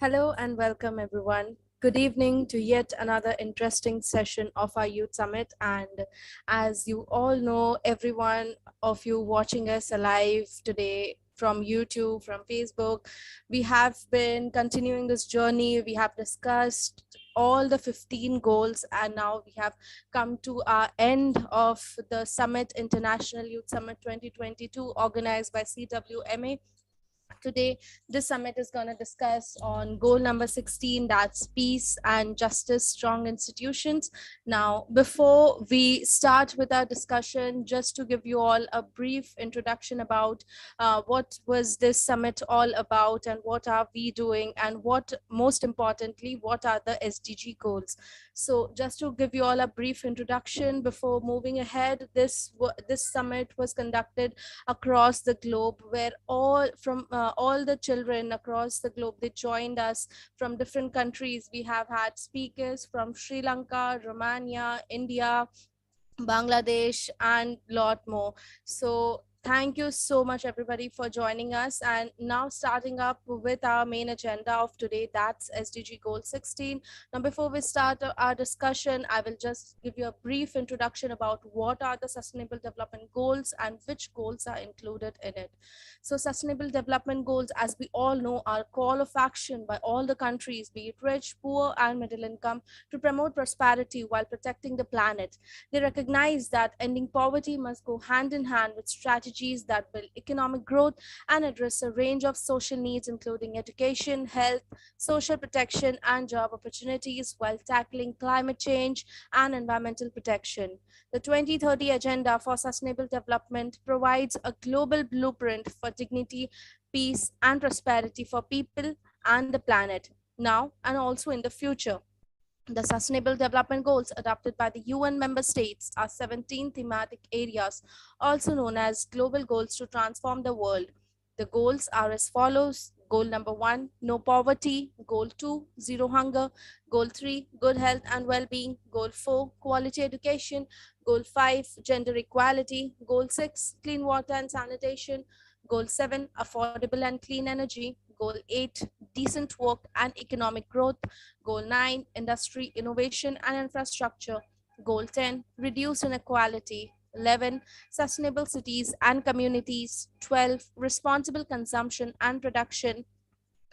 Hello and welcome, everyone. Good evening to yet another interesting session of our Youth Summit. And as you all know, everyone of you watching us alive today from YouTube, from Facebook, we have been continuing this journey. We have discussed all the 15 goals, and now we have come to our end of the Summit, International Youth Summit 2022, organized by CWMA. Today this summit is going to discuss on goal number 16, that's peace and justice strong institutions. Now, before we start with our discussion, just to give you all a brief introduction about what was this summit all about and what are we doing, and what most importantly, what are the SDG goals. So just to give you all a brief introduction before moving ahead, this summit was conducted across the globe, where all the children across the globe, they joined us from different countries. We have had speakers from Sri Lanka, Romania, India, Bangladesh, and lot more. So thank you so much, everybody, for joining us. And now starting up with our main agenda of today, that's SDG Goal 16. Now, before we start our discussion, I will just give you a brief introduction about what are the Sustainable Development Goals and which goals are included in it. So Sustainable Development Goals, as we all know, are a call of action by all the countries, be it rich, poor, and middle income, to promote prosperity while protecting the planet. They recognize that ending poverty must go hand in hand with strategies that build economic growth and address a range of social needs, including education, health, social protection, and job opportunities, while tackling climate change and environmental protection. The 2030 Agenda for Sustainable Development provides a global blueprint for dignity, peace, and prosperity for people and the planet, now and also in the future. The Sustainable Development Goals adopted by the UN member states are 17 thematic areas, also known as global goals to transform the world. The goals are as follows. Goal number 1, no poverty. Goal 2, zero hunger. Goal 3, good health and well-being. Goal 4, quality education. Goal 5, gender equality. Goal 6, clean water and sanitation. Goal 7, affordable and clean energy. Goal 8, decent work and economic growth. Goal 9, industry, innovation and infrastructure. Goal 10, reduce inequality. 11, sustainable cities and communities. 12, responsible consumption and production.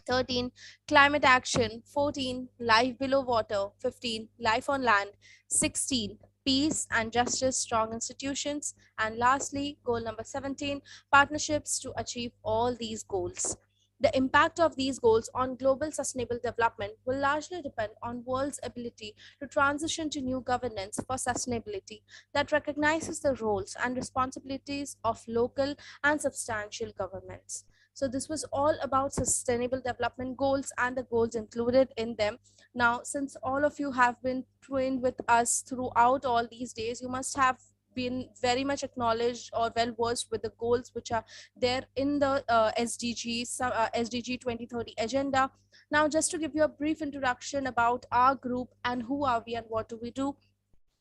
13, climate action. 14, life below water. 15, life on land. 16, peace and justice strong institutions. And lastly, goal number 17, partnerships to achieve all these goals. The impact of these goals on global sustainable development will largely depend on world's ability to transition to new governance for sustainability that recognizes the roles and responsibilities of local and substantial governments. So this was all about sustainable development goals and the goals included in them. Now, since all of you have been trained with us throughout all these days, you must have been very much acknowledged or well versed with the goals which are there in the SDG 2030 agenda. Now, just to give you a brief introduction about our group and who are we and what do we do.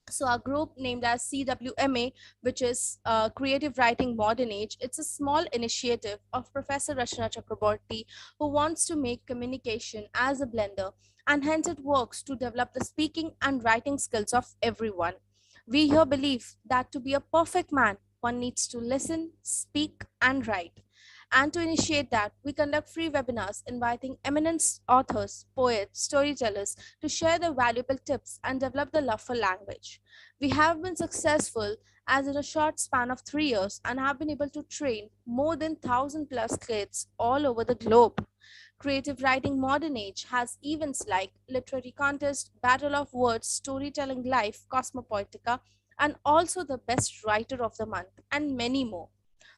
So our group, named as CWMA, which is Creative Writing Modern Age, it's a small initiative of Professor Rachna Chakraborty, who wants to make communication as a blender, and hence it works to develop the speaking and writing skills of everyone. We here believe that to be a perfect man, one needs to listen, speak, and write. And to initiate that, we conduct free webinars inviting eminent authors, poets, storytellers to share their valuable tips and develop the love for language. We have been successful as in a short span of 3 years and have been able to train more than 1,000 plus kids all over the globe. Creative Writing Modern Age has events like literary contest, battle of words, storytelling live, Cosmopoetica, and also the best writer of the month, and many more.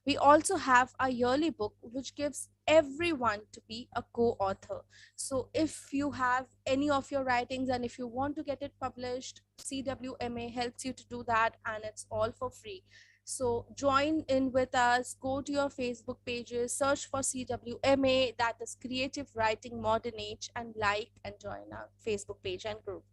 We also have a yearly book which gives everyone to be a co-author. So if you have any of your writings and if you want to get it published, CWMA helps you to do that, and it's all for free. So join in with us, go to your Facebook pages, search for CWMA, that is Creative Writing Modern Age, and like and join our Facebook page and group.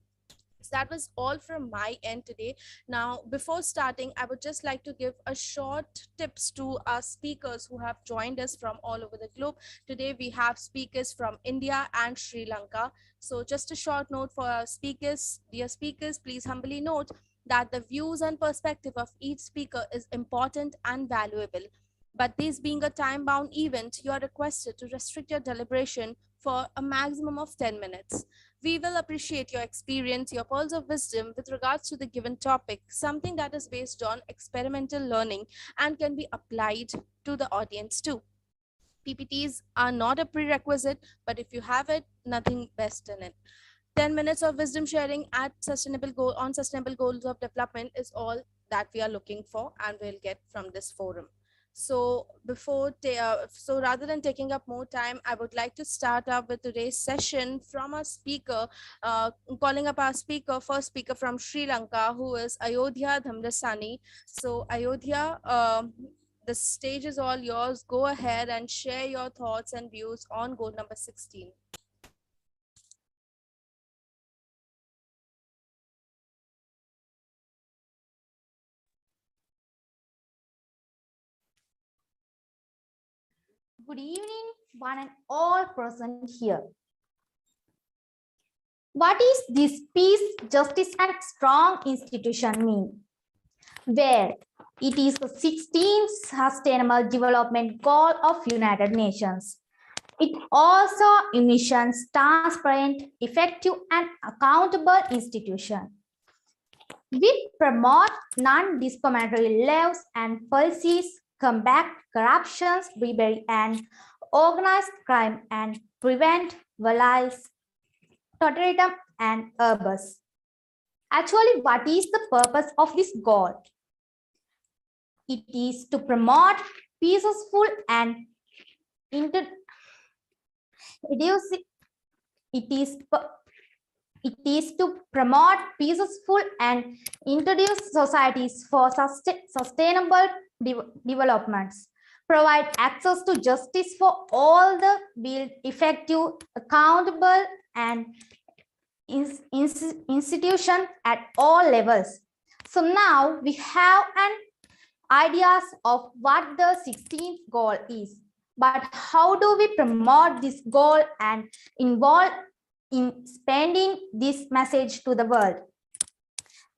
So that was all from my end today. Now, before starting, I would just like to give a short tips to our speakers who have joined us from all over the globe. Today, we have speakers from India and Sri Lanka. So, just a short note for our speakers. Dear speakers, please humbly note that the views and perspective of each speaker is important and valuable. But this being a time bound event, you are requested to restrict your deliberation for a maximum of 10 minutes. We will appreciate your experience, your pearls of wisdom with regards to the given topic, something that is based on experimental learning and can be applied to the audience too. PPTs are not a prerequisite, but if you have it, nothing best in it. 10 minutes of wisdom sharing at sustainable goals of development is all that we are looking for and we'll get from this forum. So so rather than taking up more time, I would like to start up with today's session from our speaker, calling up our speaker, first speaker from Sri Lanka, who is Ayodhya Dhamrasani. So Ayodhya, the stage is all yours. Go ahead and share your thoughts and views on goal number 16. Good evening, one and all present here. What is this peace, justice, and strong institution mean? Where it is the 16th Sustainable Development Goal of United Nations. It also envisions transparent, effective, and accountable institution. We promote non-discriminatory laws and policies, combat corruption, bribery, and organized crime, and prevent violence, terrorism, and abuse. Actually, what is the purpose of this goal? It is to promote peaceful and it is it is to promote peaceful and introduce societies for sustainable developments, provide access to justice for all, the build effective, accountable, and institution at all levels. So now we have an ideas of what the 16th goal is, but how do we promote this goal and involve in spreading this message to the world?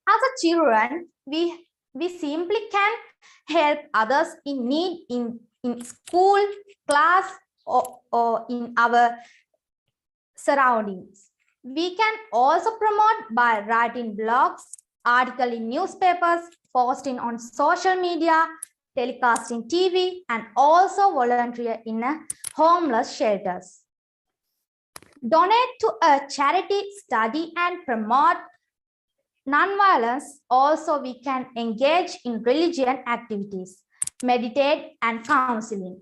As a children, we simply can help others in need in school, class, or in our surroundings. We can also promote by writing blogs, articles in newspapers, posting on social media, telecasting TV, and also volunteer in homeless shelters. Donate to a charity, study, and promote nonviolence. Also, we can engage in religion activities, meditate, and counseling.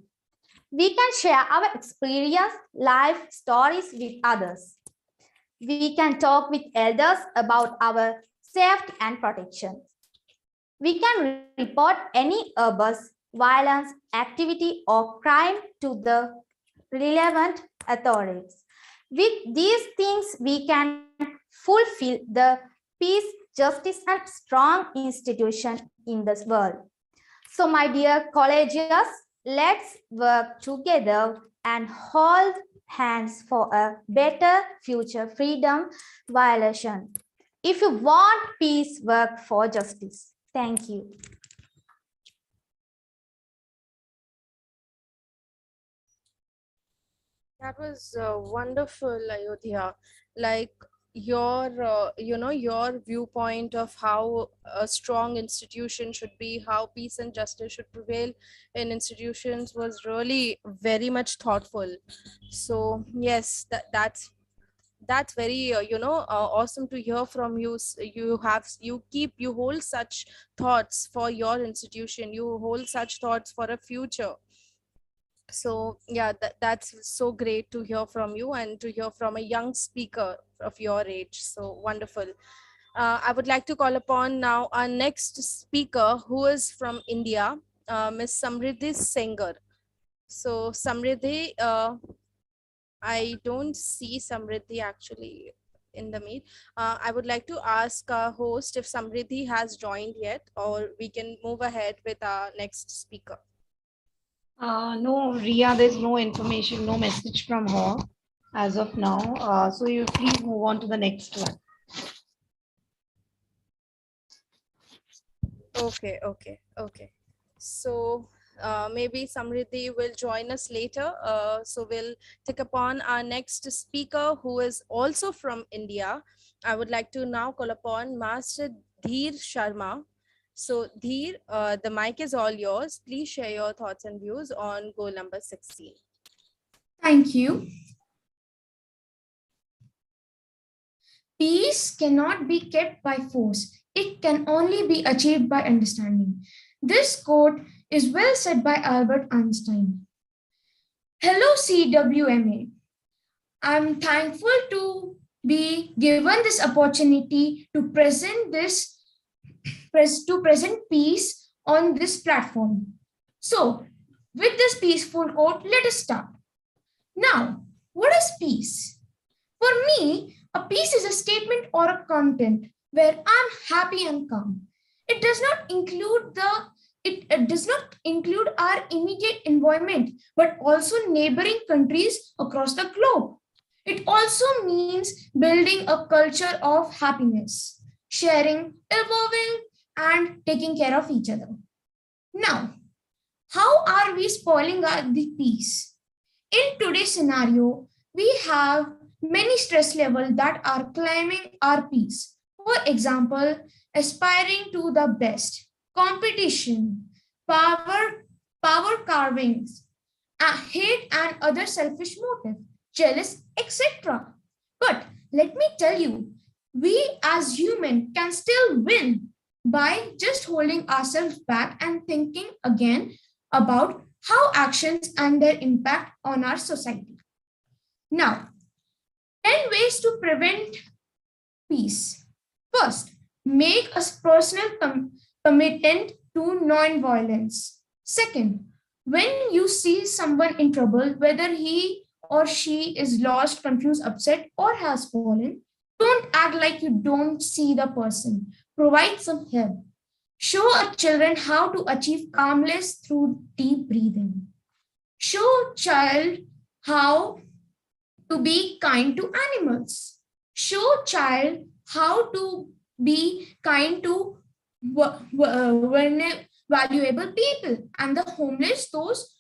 We can share our experience, life stories with others. We can talk with elders about our safety and protection. We can report any abuse, violence, activity, or crime to the relevant authorities. With these things, we can fulfill the peace, justice, and strong institution in this world. So, my dear collegians, let's work together and hold hands for a better future, freedom, violation. If you want peace, work for justice. Thank you. That was wonderful, Ayodhya. Like your viewpoint of how a strong institution should be, how peace and justice should prevail in institutions was really very much thoughtful. So yes, that's very awesome to hear from you. You hold such thoughts for your institution. You hold such thoughts for a future. So yeah, that's so great to hear from you and to hear from a young speaker of your age. So wonderful. I would like to call upon now our next speaker, who is from India, Miss Samriddhi Sengar. So Samriddhi, I don't see Samriddhi actually in the meet. I would like to ask our host if Samriddhi has joined yet, or we can move ahead with our next speaker. No, Ria, there's no information, no message from her as of now. So you please move on to the next one. Okay. So maybe Samriddhi will join us later. So we'll take upon our next speaker, who is also from India. I would like to now call upon Master Dheer Sharma. So Dheer, the mic is all yours. Please share your thoughts and views on goal number 16. Thank you. Peace cannot be kept by force. It can only be achieved by understanding. This quote is well said by Albert Einstein. Hello, CWMA. I'm thankful to be given this opportunity to present peace on this platform. So, with this peaceful quote, let us start. Now, what is peace? For me, a peace is a statement or a content where I'm happy and calm. It does not include our immediate environment, but also neighboring countries across the globe. It also means building a culture of happiness, sharing, evolving, and taking care of each other. Now, how are we spoiling the peace? In today's scenario, we have many stress levels that are claiming our peace. For example, aspiring to the best, competition, power carvings, hate and other selfish motive, jealous, etc. But let me tell you, we as human can still win by just holding ourselves back and thinking again about how actions and their impact on our society. Now, 10 ways to prevent peace. First, make a personal commitment to non-violence. Second, when you see someone in trouble, whether he or she is lost, confused, upset, or has fallen, don't act like you don't see the person. Provide some help. Show our children how to achieve calmness through deep breathing. Show child how to be kind to animals. Show child how to be kind to valuable people and the homeless, those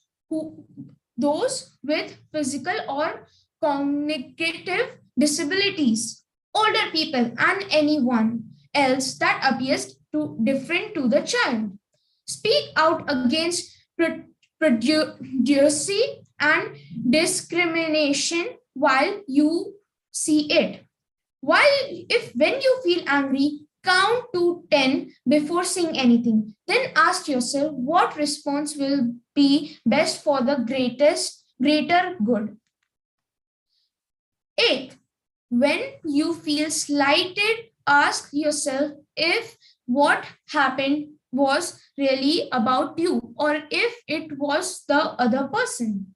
with physical or cognitive disabilities, older people, and anyone else that appears to different to the child. Speak out against prejudice and discrimination while you see it. When you feel angry, count to 10 before saying anything. Then ask yourself what response will be best for the greater good. 8. When you feel slighted, ask yourself if what happened was really about you or if it was the other person.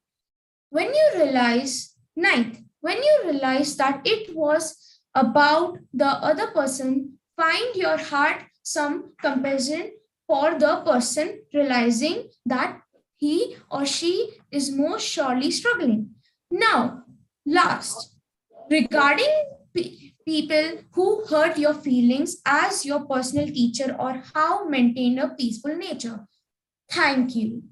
When you realize, ninth, when you realize that it was about the other person, find your heart some compassion for the person, realizing that he or she is most surely struggling. Now, last, regarding people who hurt your feelings as your personal teacher or how maintain a peaceful nature. Thank you.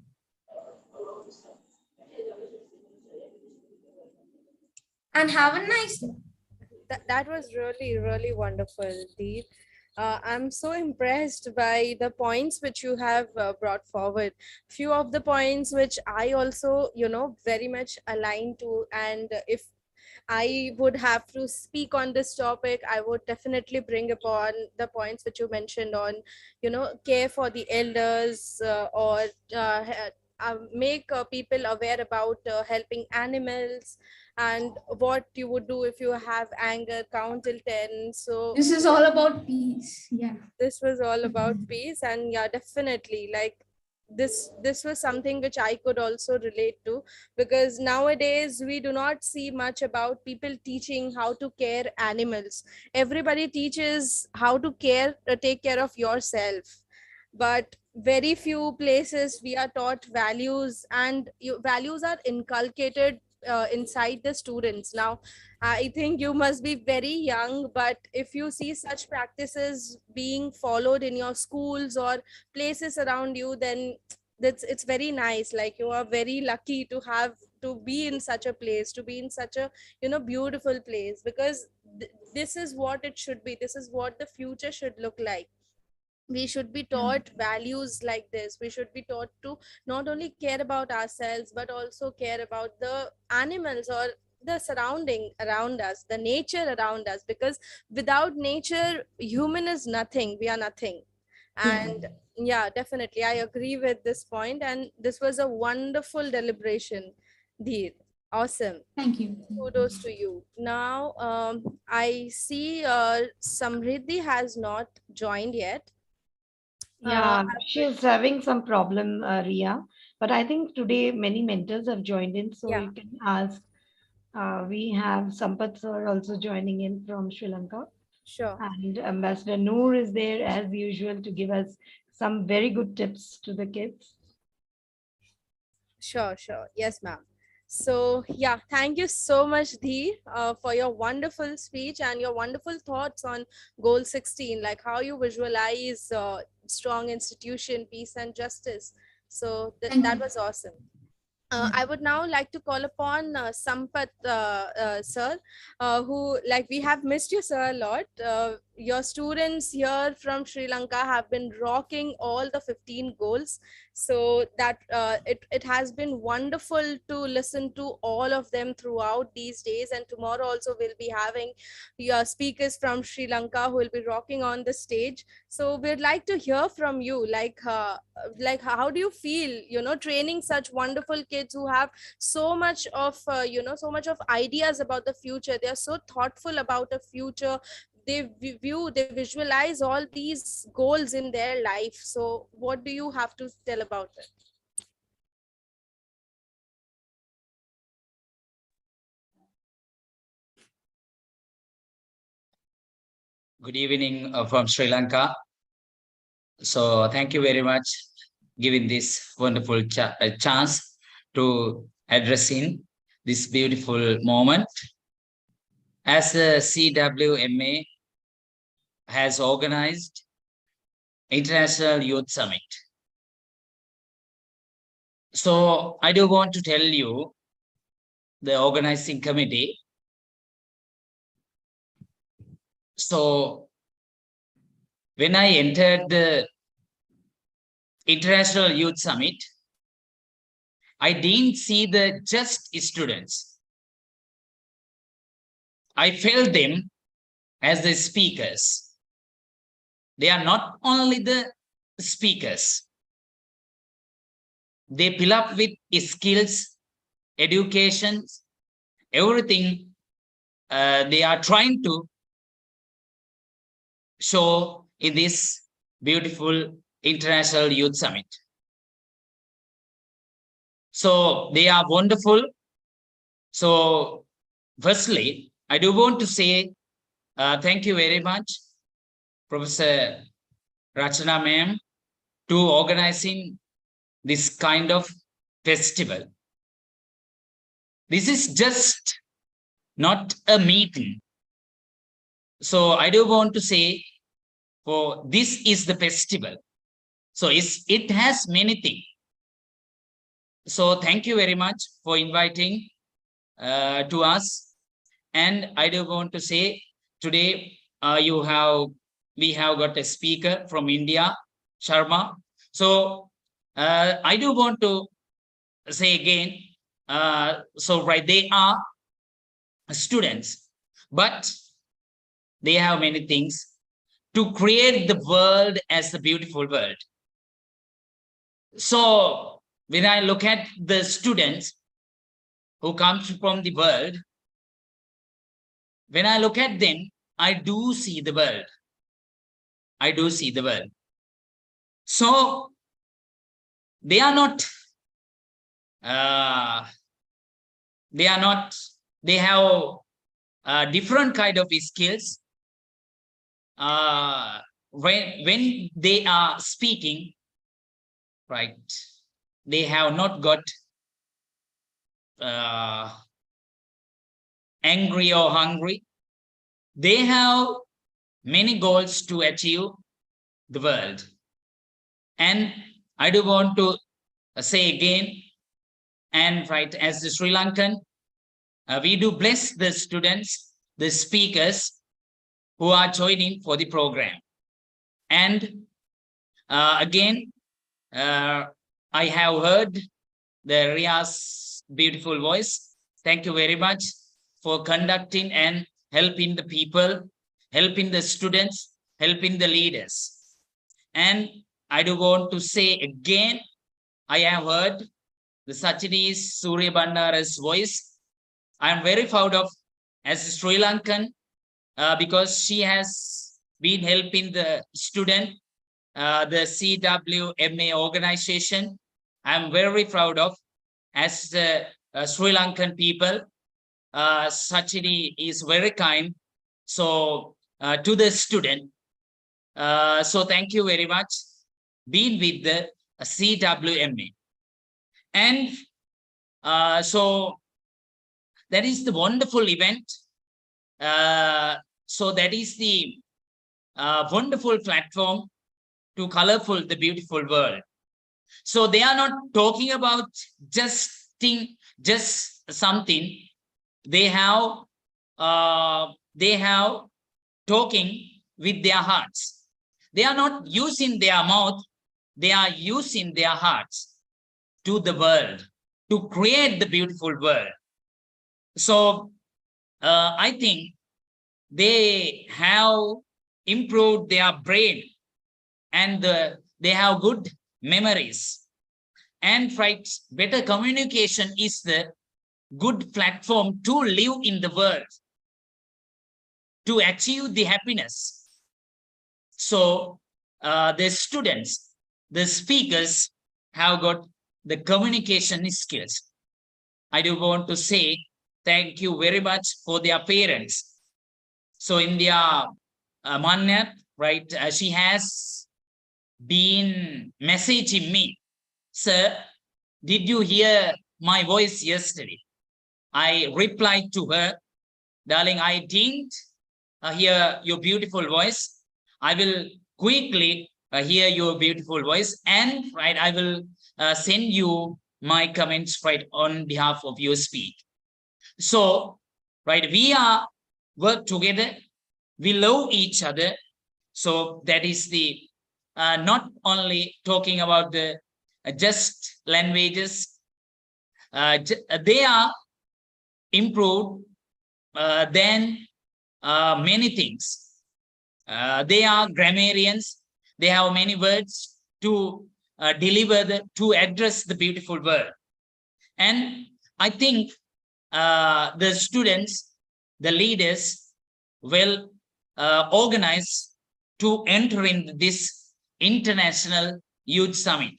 And have a nice day. That was really wonderful, Deep. I'm so impressed by the points which you have brought forward. Few of the points which I also, very much align to. And if I would have to speak on this topic, I would definitely bring upon the points which you mentioned on, care for the elders, or make people aware about helping animals, and what you would do if you have anger, count till 10. So this is all about peace. Yeah. this was all about peace. And yeah, definitely, like, this was something which I could also relate to, because nowadays we do not see much about people teaching how to care animals. Everybody teaches how to take care of yourself, but very few places we are taught values, and values are inculcated inside the students. Now I think you must be very young, but if you see such practices being followed in your schools or places around you, then it's very nice. Like, you are very lucky to have to be in such a place, to be in such a beautiful place, because this is what it should be. This is what the future should look like. We should be Yeah. taught values like this. We should be taught to not only care about ourselves, but also care about the animals, or the surrounding around us, the nature around us, because without nature, human is nothing. We are nothing. Yeah. And yeah, definitely I agree with this point, and this was a wonderful deliberation, Dheer. Awesome. Thank you. Kudos to you. Now, I see Samriddhi has not joined yet. Yeah, I would, she's having some problem, Ria. But I think today many mentors have joined in, so yeah, you can ask. We have Sampath sir also joining in from Sri Lanka, sure. and Ambassador Noor is there as usual to give us some very good tips to the kids. Sure, sure. Yes, ma'am. So, yeah, thank you so much, Dee, for your wonderful speech and your wonderful thoughts on Goal 16, like how you visualize strong institution, peace, and justice. So, Thank that you. was awesome. Yeah. I would now like to call upon Sampath sir, who, like, we have missed you, sir, a lot. Your students here from Sri Lanka have been rocking all the 15 goals. So that it has been wonderful to listen to all of them throughout these days. And tomorrow also we'll be having your speakers from Sri Lanka who will be rocking on the stage. So we'd like to hear from you, like how do you feel, training such wonderful kids who have so much of so much of ideas about the future. They are so thoughtful about the future. They visualize all these goals in their life. So what do you have to tell about it? Good evening from Sri Lanka. So thank you very much giving this wonderful chance to address in this beautiful moment. As the CWMA has organized International Youth Summit. So I do want to tell you the organizing committee. So when I entered the International Youth Summit, I didn't see the just students. I felt them as the speakers. They are not only the speakers. They fill up with skills, education, everything they are trying to show in this beautiful International Youth Summit. So they are wonderful. So firstly, I do want to say thank you very much, Professor Rachana ma'am, to organizing this kind of festival. This is just not a meeting. So I do want to say, for this is the festival. So it has many things. So thank you very much for inviting to us. And I do want to say today we have got a speaker from India, Sharma. So I do want to say again, so right, they are students, but they have many things to create the world as a beautiful world. So when I look at the students who comes from the world, when I look at them, I do see the world. I do see the world. So they are not, they are not, they have different kind of skills. When they are speaking, right, they have not got angry or hungry. They have many goals to achieve the world. And I do want to say again, and right, as the Sri Lankan, we do bless the students, the speakers who are joining for the program. And again, I have heard the Ria's beautiful voice. Thank you very much for conducting and helping the people, helping the students, helping the leaders. And I do want to say again, I have heard the Sachini's Surya Bandara's voice. I am very proud of as a Sri Lankan because she has been helping the student, the CWMA organization. I'm very proud of as Sri Lankan people. Sachini is very kind. So to the student. So thank you very much. Been with the CWMA. And so that is the wonderful event. So that is the wonderful platform to colorful the beautiful world. So they are not talking about just something. They have talking with their hearts. They are not using their mouth. They are using their hearts to the world, to create the beautiful world. So I think they have improved their brain and they have good memories. And right, better communication is the good platform to live in the world, to achieve the happiness. So the students, the speakers have got the communication skills. I do want to say thank you very much for their parents. So India Manya, right, she has been messaging me, sir, did you hear my voice yesterday? I replied to her, darling, I didn't hear your beautiful voice. I will quickly hear your beautiful voice, and right, I will send you my comments right on behalf of your speech. So right, we are work together, we love each other. So that is the not only talking about the just languages, they are improved than many things. They are grammarians. They have many words to deliver to address the beautiful word. And I think the students, the leaders will organize to enter in this International Youth Summit.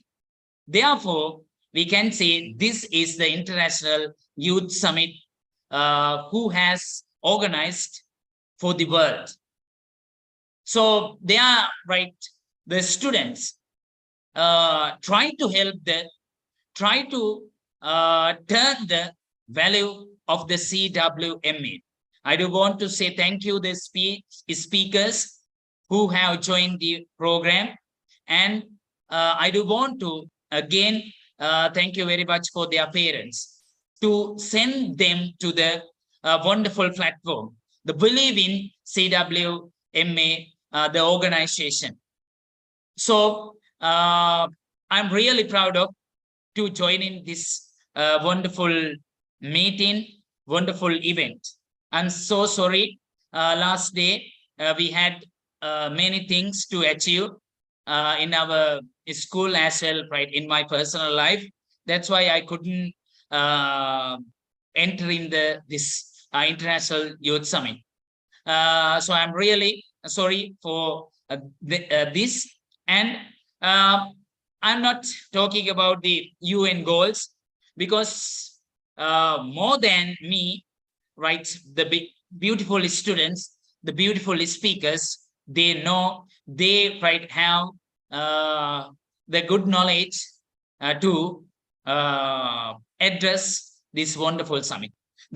Therefore, we can say this is the International Youth Summit who has organized for the world. So they are right, the students try to help try to turn the value of the CWMA. I do want to say thank you the speakers who have joined the program, and I do want to again thank you very much for their parents to send them to the wonderful platform, the Believe in CWMA, the organization. So I'm really proud of to join in this wonderful meeting, wonderful event. I'm so sorry. Last day we had many things to achieve in our school as well, right? In my personal life, that's why I couldn't enter in this International Youth Summit. So I'm really sorry for this. And I'm not talking about the UN goals, because more than me, right, the beautiful students, the beautiful speakers, they know, they right have the good knowledge to address this wonderful summit.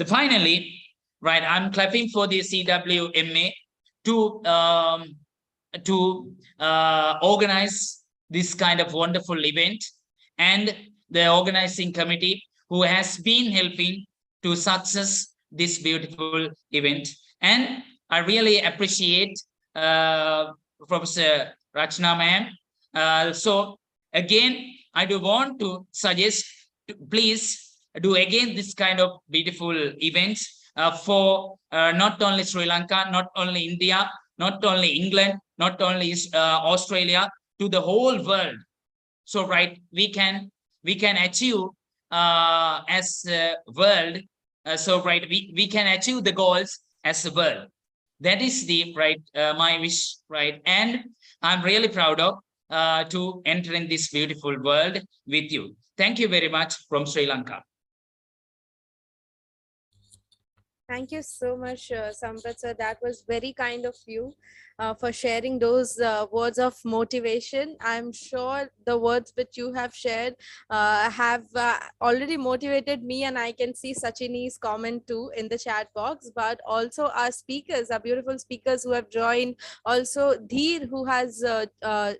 Finally, right, I'm clapping for the CWMA to organize this kind of wonderful event, and the organizing committee who has been helping to success this beautiful event. And I really appreciate Professor Rachna ma'am. So again, I do want to suggest, please do again this kind of beautiful events for not only Sri Lanka, not only India, not only England, not only Australia, to the whole world. So right, we can achieve as a world. So right, we can achieve the goals as a world. That is the right my wish, right? And I'm really proud of to enter in this beautiful world with you. Thank you very much from Sri Lanka. Thank you so much, Sampath sir. That was very kind of you for sharing those words of motivation. I'm sure the words which you have shared have already motivated me, and I can see Sachini's comment too in the chat box. But also our speakers, our beautiful speakers who have joined. Also Dheer, who has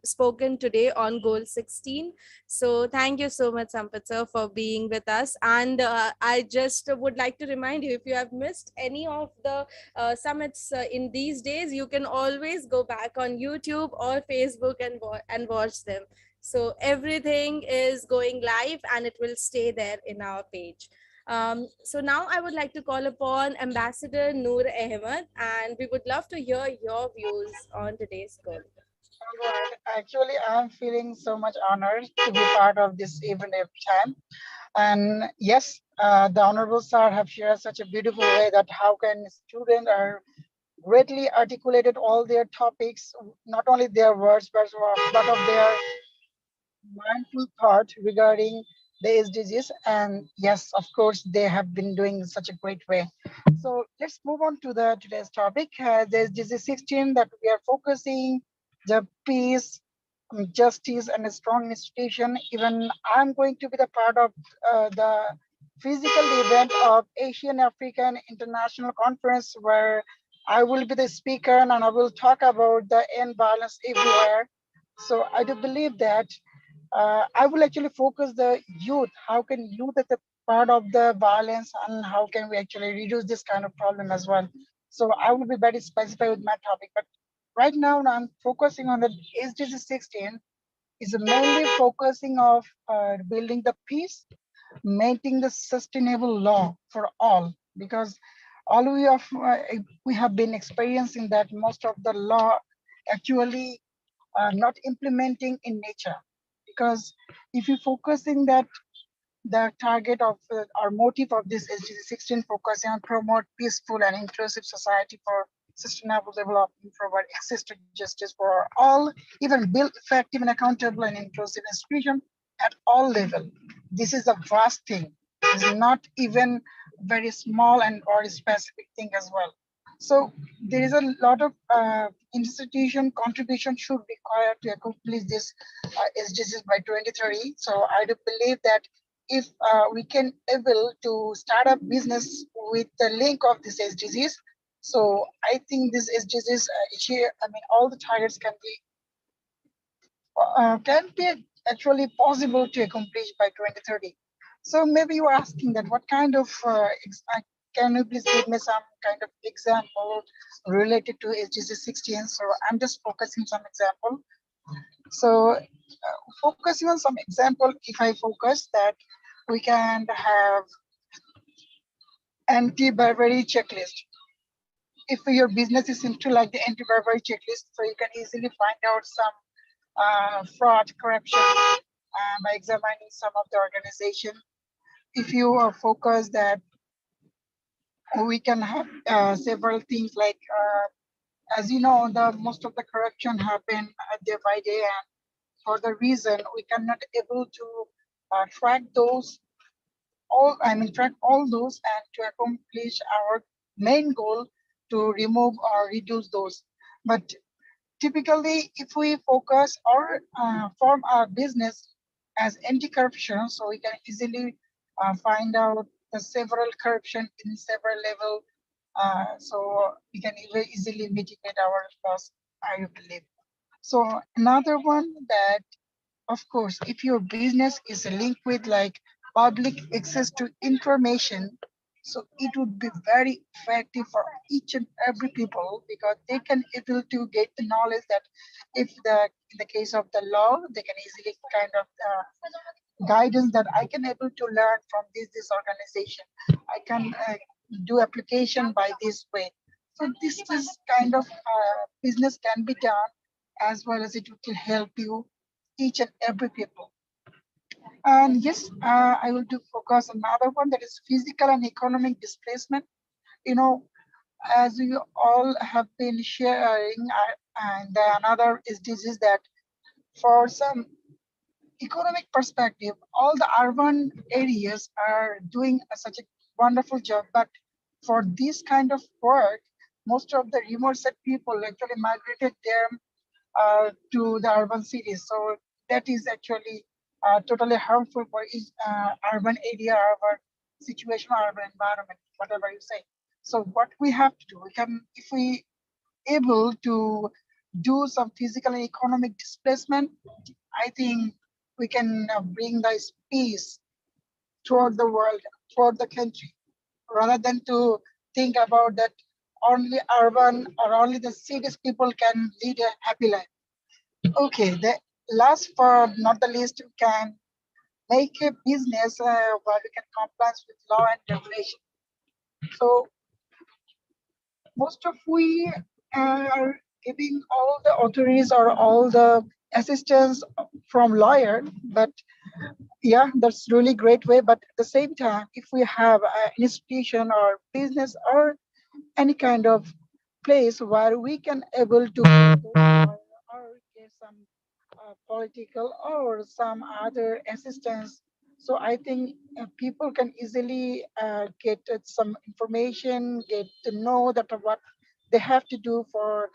spoken today on Goal 16. So thank you so much, Sampath sir, for being with us. And I just would like to remind you, if you have missed any of the summits in these days, you can always go back on YouTube or Facebook and watch them. So everything is going live and it will stay there in our page. So now I would like to call upon Ambassador Noor Ahmed, and we would love to hear your views on today's goal. All right. Actually, I'm feeling so much honored to be part of this event every time. And yes, the Honorable Sir have shared such a beautiful way that how can students are greatly articulated all their topics, not only their words, but of their mindful thought regarding the SDGs. And yes, of course, they have been doing such a great way. So let's move on to the today's topic. The SDG 16 that we are focusing, the peace, justice, and a strong institution. Even I'm going to be the part of the physical event of Asian African International Conference, where I will be the speaker and I will talk about the end violence everywhere. So I do believe that I will actually focus the youth. How can youth as a part of the violence, and how can we actually reduce this kind of problem as well? So I will be very specific with my topic. But right now I'm focusing on the SDG 16 is mainly focusing of building the peace, making the sustainable law for all, because all we have been experiencing that most of the law actually are not implementing in nature. Because if you focusing that the target of our motive of this SDG 16 focusing on promote peaceful and inclusive society for sustainable development, provide access to justice for all, even build effective and accountable and inclusive institution at all level. This is a vast thing. It's not even very small and or specific thing as well. So there is a lot of institution contribution should be required to accomplish this SDGs by 2030. So I do believe that if we can able to start a business with the link of this SDGs, so I think this SDGs here, I mean, all the targets can be actually possible to accomplish by 2030. So maybe you are asking that what kind of can you please give me some kind of example related to SDG 16? So I'm just focusing some example. So focusing on some example, if I focus that we can have anti-bribery checklist. If your business is into like the anti-bribery checklist, so you can easily find out some fraud, corruption by examining some of the organization. If you are focused that we can have several things like, as you know, the most of the corruption happen day by day, and for the reason we cannot able to track track all those and to accomplish our main goal to remove or reduce those. But typically, if we focus or form our business as anti-corruption, so we can easily find out the several corruption in several level. So we can easily mitigate our loss, I believe. So another one that, of course, if your business is linked with like public access to information, so it would be very effective for each and every people because they can able to get the knowledge that if in the case of the law, they can easily kind of guidance that I can able to learn from this organization. I can do application by this way. So this kind of business can be done as well as it will help you each and every people. And yes, I will do focus on another one that is physical and economic displacement. You know, as you all have been sharing, and another is disease that for some economic perspective, all the urban areas are doing such a wonderful job. But for this kind of work, most of the remote set people actually migrated there to the urban cities. So that is actually totally harmful for each urban area, urban situation, urban environment, whatever you say. So what we have to do, we can, if we able to do some physical and economic displacement, I think we can bring this peace throughout the world, throughout the country, rather than to think about that only urban or only the cities people can lead a happy life. Okay, the last but not the least, we can make a business where we can comply with law and regulation. So most of we are giving all the authorities or all the assistance from lawyer, but yeah, that's really great way. But at the same time, if we have an institution or business or any kind of place where we can able to or get some political or some other assistance. So I think people can easily get some information, get to know that what they have to do for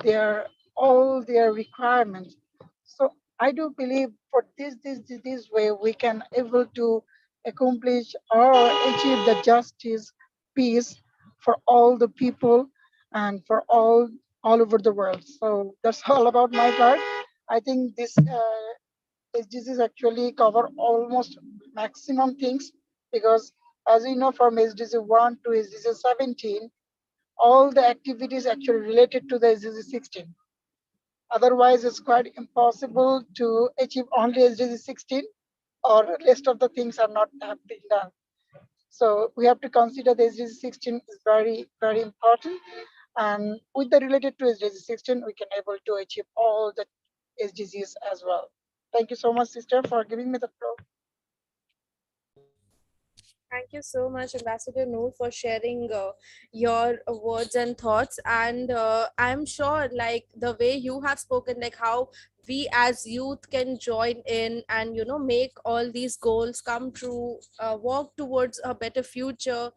their all their requirements. So I do believe for this way we can able to accomplish or achieve the justice, peace for all the people and for all over the world. So that's all about my part. I think this SDGs actually cover almost maximum things because as we know from SDG 1 to SDG 17, all the activities actually related to the SDG 16. Otherwise, it's quite impossible to achieve only SDG 16 or rest of the things are not have been done. So we have to consider the SDG 16 is very, very important. And with the related to SDG 16, we can able to achieve all the SDGs as well. Thank you so much, sister, for giving me the floor. Thank you so much, Ambassador Noor, for sharing your words and thoughts. And I'm sure, like the way you have spoken, like how we as youth can join in and make all these goals come true, walk towards a better future.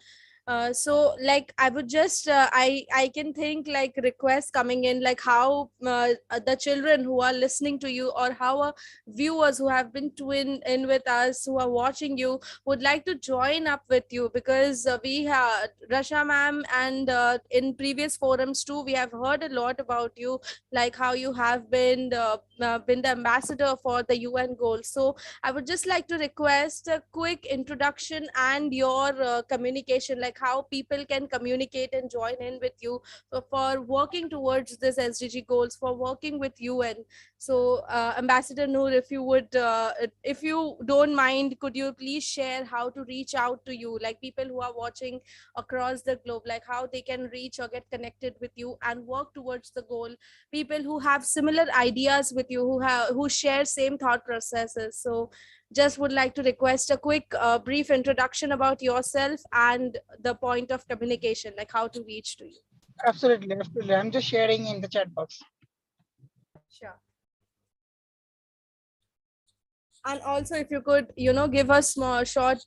So like I would just I can think like requests coming in, like how the children who are listening to you, or how viewers who have been tuned in with us, who are watching you, would like to join up with you, because we have Rasha ma'am, and in previous forums too we have heard a lot about you, like how you have been the ambassador for the UN goals. So I would just like to request a quick introduction and your communication, like how people can communicate and join in with you for working towards this SDG goals, for working with UN. So, Ambassador Noor, if you don't mind, could you please share how to reach out to you, like people who are watching across the globe, like how they can reach or get connected with you and work towards the goal? People who have similar ideas with you, who share same thought processes. So, just would like to request a quick, brief introduction about yourself and the point of communication, like how to reach to you. Absolutely, absolutely. I'm just sharing in the chat box. Sure. And also, if you could, give a small, short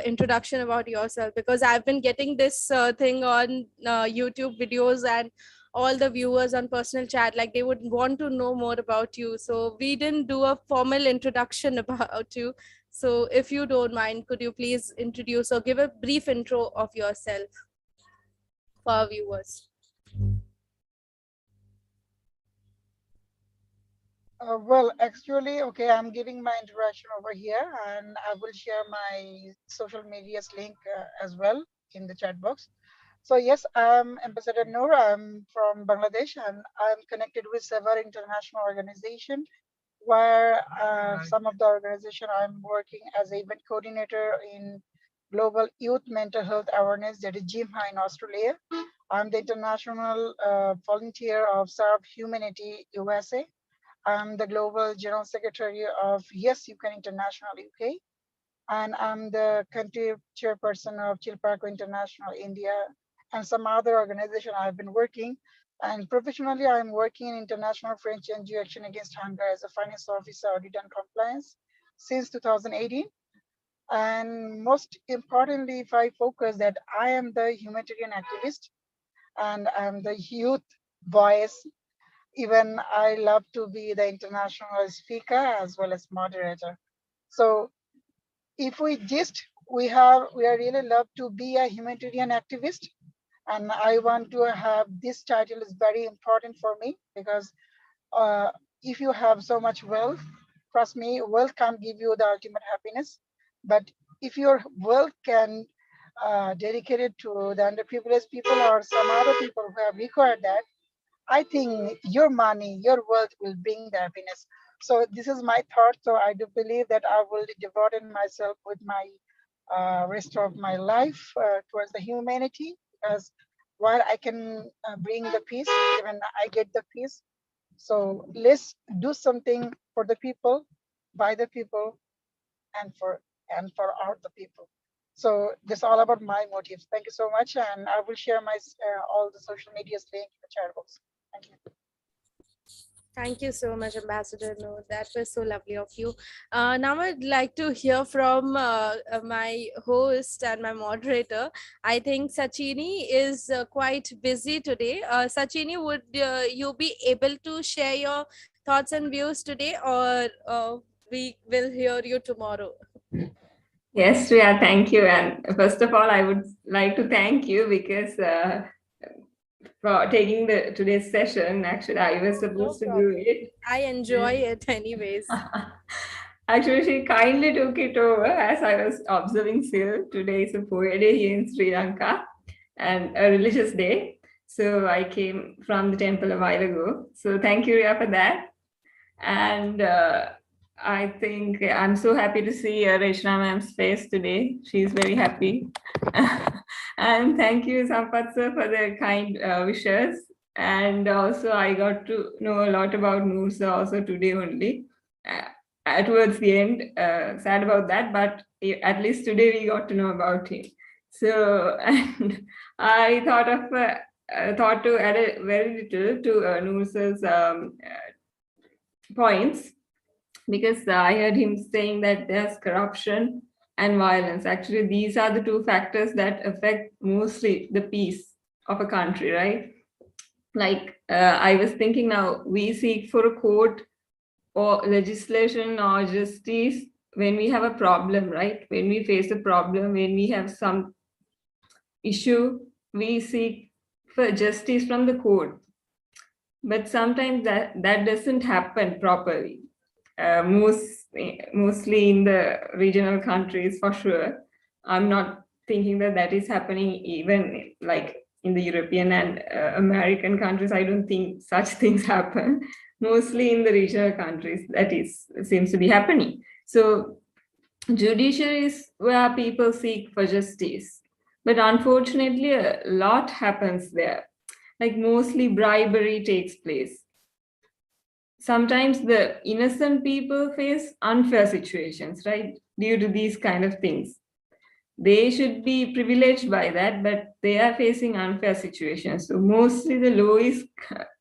introduction about yourself, because I've been getting this thing on YouTube videos, and all the viewers on personal chat, like they would want to know more about you. So we didn't do a formal introduction about you. So if you don't mind, could you please introduce or give a brief intro of yourself for our viewers? Well, actually, okay, I'm giving my introduction over here, and I will share my social media's link as well in the chat box. So yes, I'm Ambassador Noor. I'm from Bangladesh, and I'm connected with several international organizations. Where some of the organization I'm working as a event coordinator in Global Youth Mental Health Awareness, that is GYMHA in Australia. I'm the international volunteer of Serve Humanity USA. I'm the Global General Secretary of Yes You Can International UK, and I'm the country chairperson of Chilparko International India, and some other organization I've been working. And professionally, I'm working in International French NGO Action Against Hunger as a finance officer, audit and compliance since 2018. And most importantly, if I focus that I am the humanitarian activist and I'm the youth voice. Even I love to be the international speaker as well as moderator. So if we are really love to be a humanitarian activist, and I want to have this title is very important for me because uh, if you have so much wealth, trust me, wealth can't give you the ultimate happiness. But if your wealth can dedicate it to the underprivileged people or some other people who have required that, I think your money, your wealth will bring the happiness. So this is my thought. So I do believe that I will devote myself with my rest of my life towards the humanity, because while I can bring the peace, even I get the peace. So let's do something for the people, by the people, and for all the people. So this is all about my motives. Thank you so much, and I will share my all the social medias link in the chat box. Thank you. Thank you so much, Ambassador. No, that was so lovely of you. Now I'd like to hear from my host and my moderator. I think Sachini is quite busy today. Sachini, would you be able to share your thoughts and views today, or we will hear you tomorrow? Yes, Ria, thank you. And first of all, I would like to thank you because for taking the today's session. Actually, I was supposed to do it. I enjoy it anyways. Actually, she kindly took it over as I was observing Sil. Today is a poet day here in Sri Lanka and a religious day. So I came from the temple a while ago. So thank you, Ria, for that. And I think I'm so happy to see Reshna ma'am's face today. She's very happy. And thank you, Sampath sir, for the kind wishes. And also, I got to know a lot about Noor sir also today only. Towards the end, sad about that, but at least today we got to know about him. So, and I thought to add a very little to Noor sir's points, because I heard him saying that there's corruption and violence. Actually, these are the two factors that affect mostly the peace of a country, right? Like I was thinking now, we seek for a court or legislation or justice when we have a problem, right? When we face a problem, when we have some issue, we seek for justice from the court. But sometimes that doesn't happen properly. Mostly in the regional countries, for sure. I'm not thinking that is happening even like in the European and American countries. I don't think such things happen. Mostly in the regional countries, that seems to be happening. So judiciary is where people seek for justice, but unfortunately a lot happens there. Like mostly bribery takes place. Sometimes the innocent people face unfair situations, right? Due to these kind of things. They should be privileged by that, but they are facing unfair situations. So mostly the law is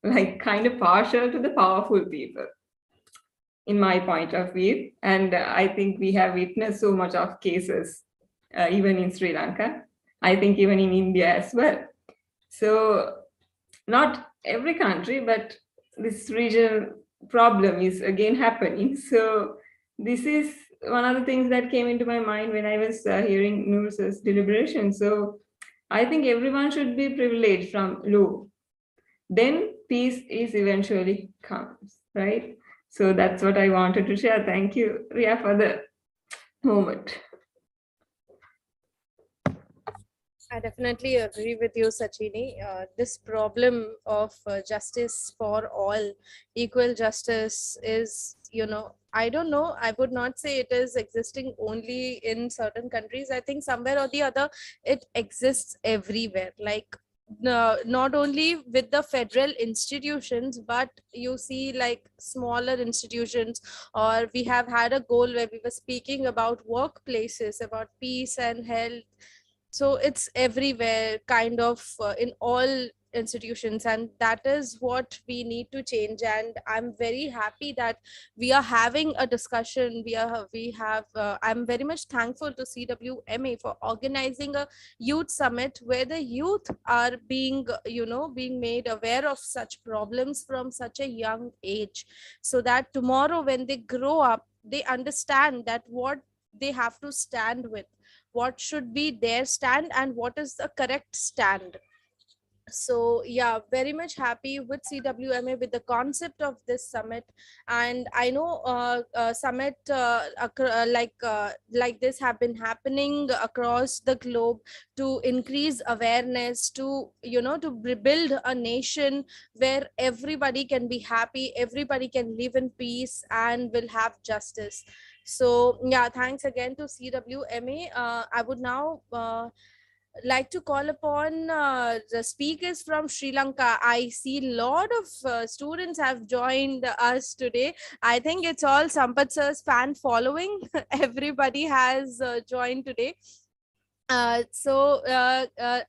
like kind of partial to the powerful people. in my point of view. And I think we have witnessed so much of cases, even in Sri Lanka. I think even in India as well. So not every country, but this regional problem is again happening. So this is one of the things that came into my mind when I was hearing Noor's deliberation. So I think everyone should be privileged from law. Then peace is eventually comes, right? So that's what I wanted to share. Thank you, Ria, for the moment. I definitely agree with you, Sachini. This problem of justice for all, equal justice is, I don't know. I would not say it is existing only in certain countries. I think somewhere or the other, it exists everywhere. Like, not only with the federal institutions, but you see like smaller institutions, or we have had a goal where we were speaking about workplaces, about peace and health. So it's everywhere, kind of, in all institutions, and that is what we need to change. And I'm very happy that we are having a discussion. I'm very much thankful to CWMA for organizing a youth summit where the youth are being made aware of such problems from such a young age, so that tomorrow when they grow up, they understand that what they have to stand with, what should be their stand, and what is the correct stand. So yeah, very much happy with CWMA with the concept of this summit. And I know summit like this have been happening across the globe to increase awareness, to build a nation where everybody can be happy, everybody can live in peace and will have justice. So yeah, thanks again to CWMA. I would now like to call upon the speakers from Sri Lanka. I see a lot of students have joined us today. I think it's all Sampath sir's fan following. Everybody has joined today.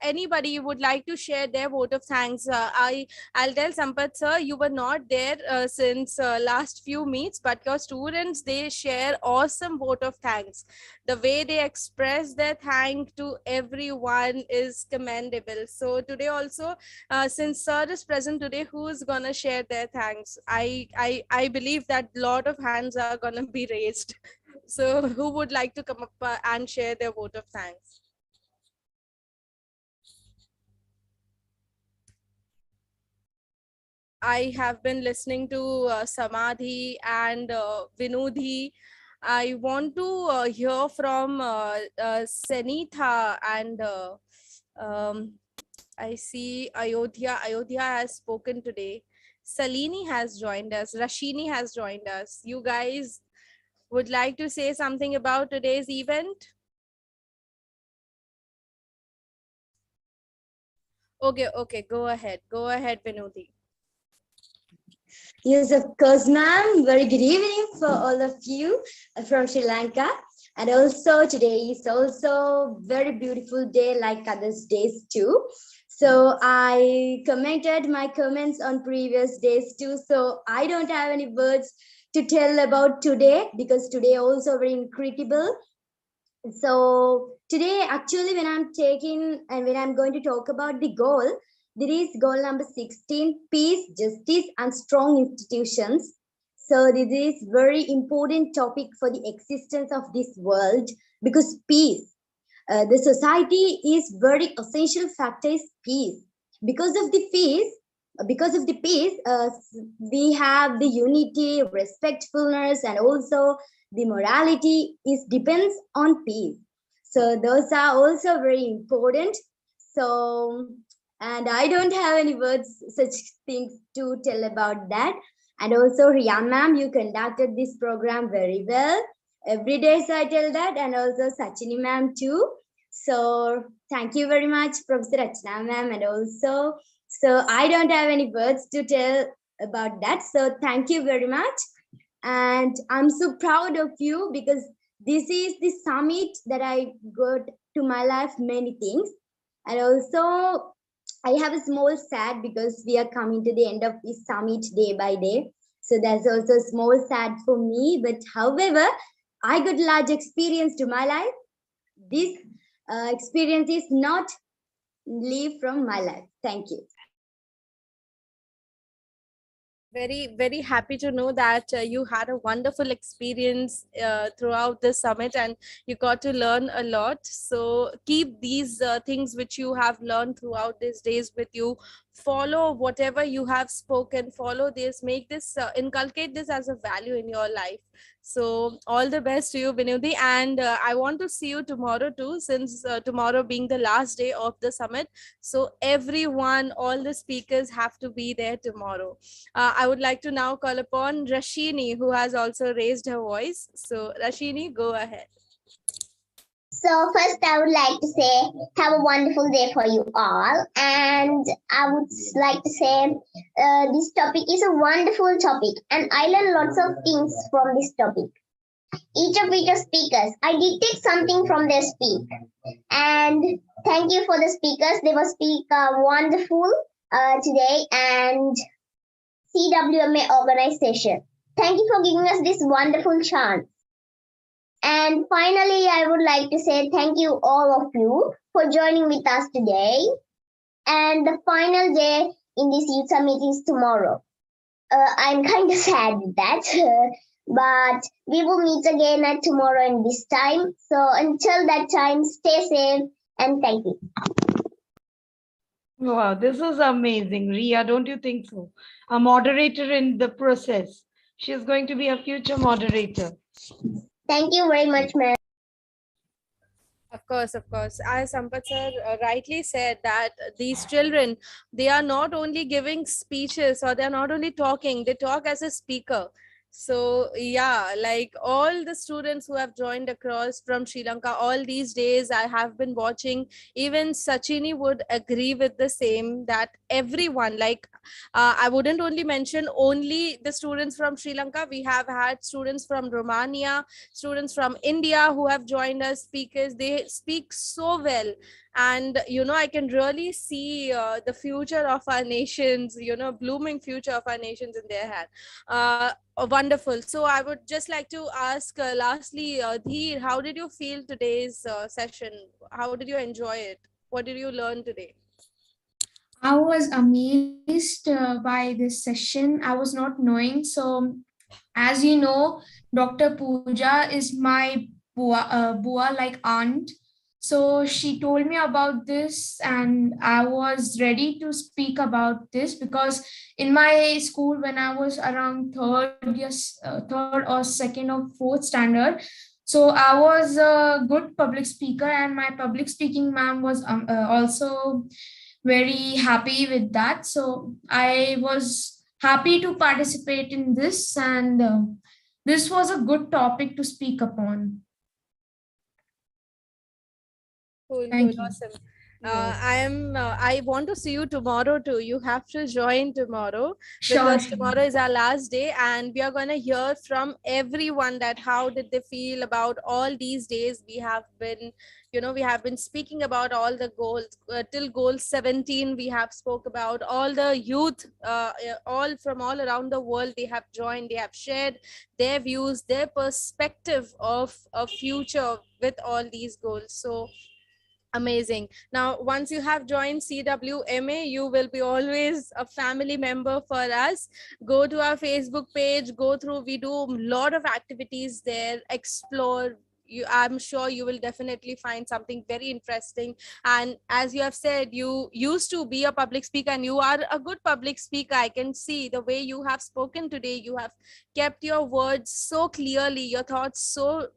Anybody would like to share their vote of thanks? I'll tell Sampath sir, you were not there since last few meets, but your students, they share awesome vote of thanks. The way they express their thank to everyone is commendable. So today also, since sir is present today, who's gonna share their thanks? I believe that lot of hands are gonna be raised. So who would like to come up and share their vote of thanks? I have been listening to Samadhi and Vinodhi. I want to hear from Senitha and I see Ayodhya. Ayodhya has spoken today. Salini has joined us. Rashini has joined us. You guys would like to say something about today's event? Okay, go ahead, Vinodhi. Yes, of course, ma'am. Very good evening for all of you from Sri Lanka. And also today is also very beautiful day like others days too. So I commented my comments on previous days too. So I don't have any words to tell about today because today also very incredible. So today actually when I'm going to talk about the goal, there is goal number 16, peace, justice, and strong institutions. So this is very important topic for the existence of this world because peace, the society is very essential factor is peace. Because of the peace, we have the unity, respectfulness, and also the morality is depends on peace. So those are also very important. So, and I don't have any words, such things to tell about that. And also, Ria ma'am, you conducted this program very well. Every day, so I tell that, and also Sachini ma'am too. So thank you very much, Professor Rachna ma'am, and also, so I don't have any words to tell about that. So thank you very much. And I'm so proud of you because this is the summit that I got to my life many things. And also I have a small sad because we are coming to the end of this summit day by day. So that's also small sad for me. But however, I got large experience to my life. This experience is not leave from my life. Thank you. Very happy to know that you had a wonderful experience throughout this summit and you got to learn a lot. So keep these things which you have learned throughout these days with you. Follow whatever you have spoken, follow this, make this inculcate this as a value in your life. So all the best to you, Vinudi, and I want to see you tomorrow too, since tomorrow being the last day of the summit. So everyone, all the speakers have to be there tomorrow. I would like to now call upon Rashini, who has also raised her voice. So Rashini, go ahead. So first, I would like to say, have a wonderful day for you all. And I would like to say, this topic is a wonderful topic, and I learned lots of things from this topic. Each of your speakers, I did take something from their speak. And thank you for the speakers. They were wonderful today, and CWMA organization. Thank you for giving us this wonderful chance. And finally, I would like to say thank you all of you for joining with us today. And the final day in this youth summit is tomorrow. I'm kind of sad with that, but we will meet again at tomorrow in this time. So until that time, stay safe and thank you. Wow, this is amazing. Ria, don't you think so? A moderator in the process. She's going to be a future moderator. Thank you very much, ma'am. Of course, of course. As Sampath sir rightly said that these children, they are not only giving speeches or they're not only talking, they talk as a speaker. So yeah, like all the students who have joined across from Sri Lanka, all these days I have been watching, even Sachini would agree with the same, that everyone, like I wouldn't only mention only the students from Sri Lanka, we have had students from Romania, students from India who have joined us speakers. They speak so well, and I can really see the future of our nations, blooming future of our nations in their hand. Wonderful. So I would just like to ask lastly, Dheer, how did you feel today's session? How did you enjoy it? What did you learn today? I was amazed by this session. I was not knowing. So, as you know, Dr. Pooja is my bua like aunt. So she told me about this, and I was ready to speak about this because in my school, when I was around third or second or fourth standard, so I was a good public speaker, and my public speaking ma'am was also very happy with that. So I was happy to participate in this, and this was a good topic to speak upon. Cool, Thank cool, you. awesome. I want to see you tomorrow too. You have to join tomorrow Sure, because sure. tomorrow is our last day, and we are going to hear from everyone that how did they feel about all these days. We have been speaking about all the goals till goal 17. We have spoke about all the youth, all from all around the world. They have joined. They have shared their views, their perspective of a future with all these goals. So amazing. Now, once you have joined CWMA, you will be always a family member for us. Go to our Facebook page, go through, we do a lot of activities there, explore. I'm sure you will definitely find something very interesting. And as you have said, you used to be a public speaker and you are a good public speaker. I can see the way you have spoken today. You have kept your words so clearly, your thoughts so,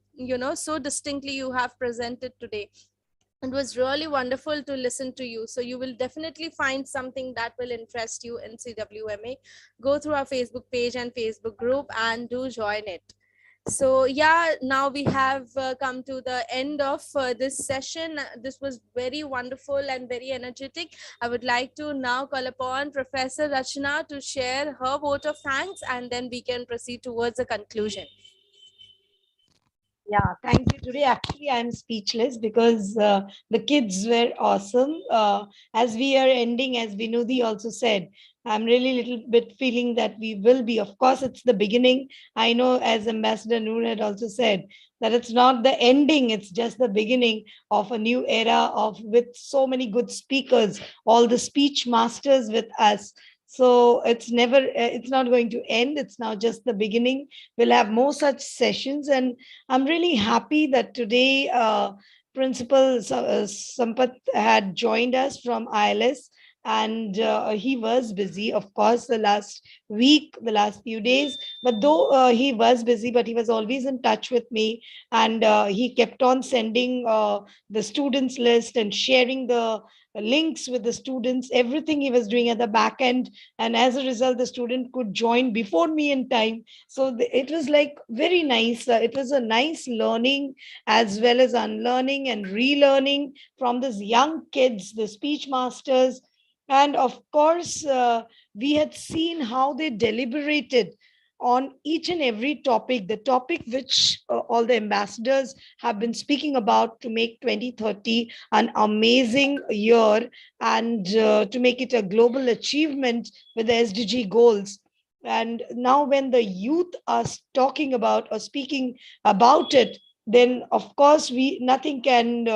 so distinctly you have presented today. It was really wonderful to listen to you. So you will definitely find something that will interest you in CWMA. Go through our Facebook page and Facebook group and do join it. So yeah, now we have come to the end of this session. This was very wonderful and very energetic. I would like to now call upon Professor Rachna to share her vote of thanks, and then we can proceed towards a conclusion. Yeah, thank you. Today, actually, I'm speechless because the kids were awesome. As we are ending, as Vinodi also said, I'm really little bit feeling that we will be. Of course, it's the beginning. I know, as Ambassador Noor had also said, that it's not the ending; it's just the beginning of a new era of with so many good speakers, all the speech masters with us. So it's never, it's not going to end. It's now just the beginning. We'll have more such sessions, and I'm really happy that today Principal Sampath had joined us from ILS, and he was busy, of course, the last week, the last few days. But though he was busy, but he was always in touch with me, and he kept on sending the students list and sharing the links with the students, everything he was doing at the back end. And as a result, the student could join before me in time, so it was like very nice. It was a nice learning as well as unlearning and relearning from these young kids, the speech masters. And of course, we had seen how they deliberated on each and every topic, the topic which all the ambassadors have been speaking about, to make 2030 an amazing year, and to make it a global achievement with the SDG goals. And now when the youth are talking about or speaking about it, then of course we nothing can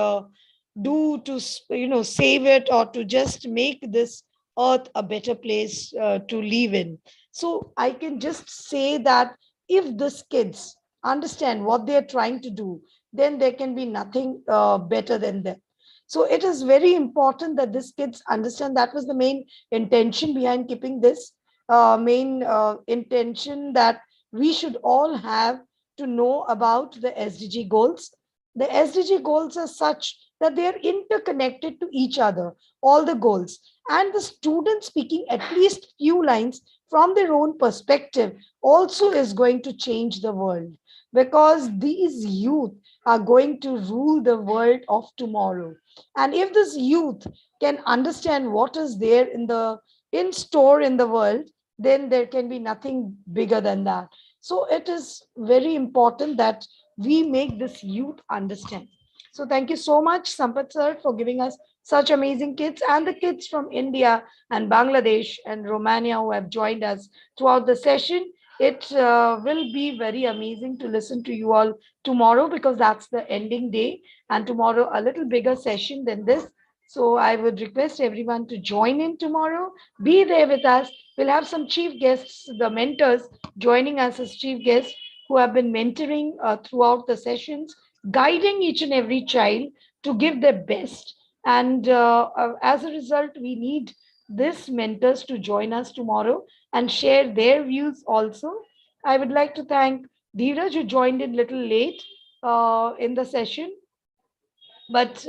do to save it or to just make this earth a better place to live in. So I can just say that if these kids understand what they are trying to do, then there can be nothing better than that. So it is very important that these kids understand. That was the main intention behind keeping this main intention, that we should all have to know about the SDG goals. The SDG goals are such that they are interconnected to each other, all the goals. And the students speaking at least few lines from their own perspective also is going to change the world, because these youth are going to rule the world of tomorrow. And if this youth can understand what is there in store in the world, then there can be nothing bigger than that. So it is very important that we make this youth understand. So thank you so much, Sampath sir, for giving us such amazing kids, and the kids from India and Bangladesh and Romania who have joined us throughout the session. It will be very amazing to listen to you all tomorrow, because that's the ending day, and tomorrow a little bigger session than this. So I would request everyone to join in tomorrow. Be there with us. We'll have some chief guests, the mentors, joining us as chief guests, who have been mentoring throughout the sessions, guiding each and every child to give their best. And as a result, we need these mentors to join us tomorrow and share their views also. I would like to thank Dheeraj, who joined in little late in the session, but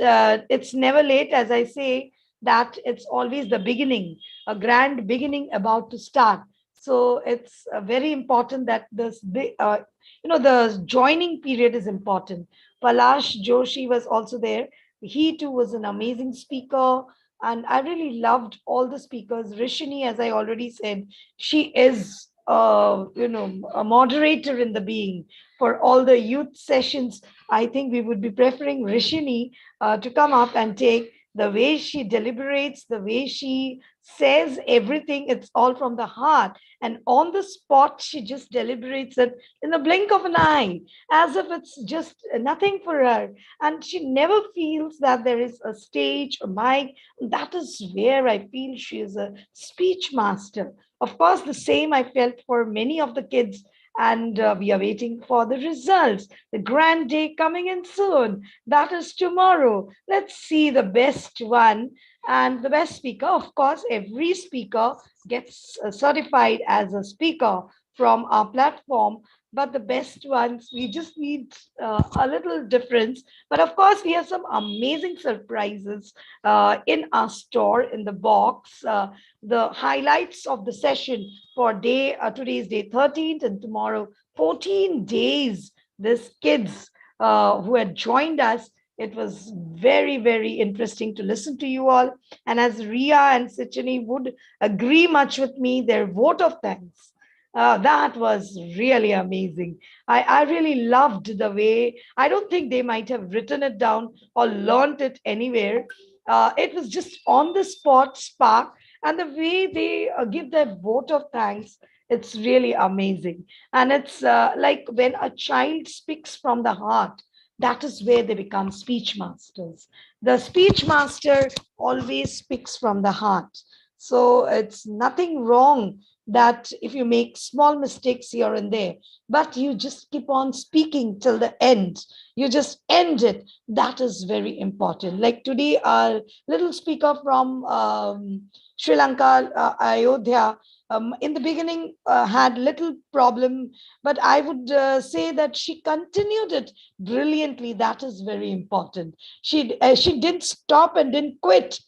it's never late, as I say, that it's always the beginning, a grand beginning about to start. So it's very important that this the joining period is important. Palash Joshi was also there. He too was an amazing speaker, and I really loved all the speakers. Rishini, as I already said, she is a moderator in the being for all the youth sessions. I think we would be preferring Rishini to come up and take. The way she deliberates, the way she says everything, it's all from the heart. And on the spot, she just deliberates it in the blink of an eye, as if it's just nothing for her. And she never feels that there is a stage, a mic. That is where I feel she is a speech master. Of course, the same I felt for many of the kids, and we are waiting for the results. The grand day coming in soon. That is tomorrow. Let's see the best one and the best speaker. Of course, every speaker gets certified as a speaker from our platform. But the best ones, we just need a little difference. But of course, we have some amazing surprises in our store, in the box. The highlights of the session for today's day 13th, and tomorrow 14 days. This kids who had joined us, it was very, very interesting to listen to you all. And as Ria and Sichini would agree much with me, their vote of thanks That was really amazing. I really loved the way, I don't think they might have written it down or learned it anywhere. It was just on the spot spark, and the way they give their vote of thanks, it's really amazing. And it's like when a child speaks from the heart, that is where they become speech masters. The speech master always speaks from the heart. So it's nothing wrong that if you make small mistakes here and there, but you just keep on speaking till the end, you just end it. That is very important. Like today, our little speaker from Sri Lanka, Ayodhya, in the beginning had little problem, but I would say that she continued it brilliantly. That is very important. She didn't stop and didn't quit,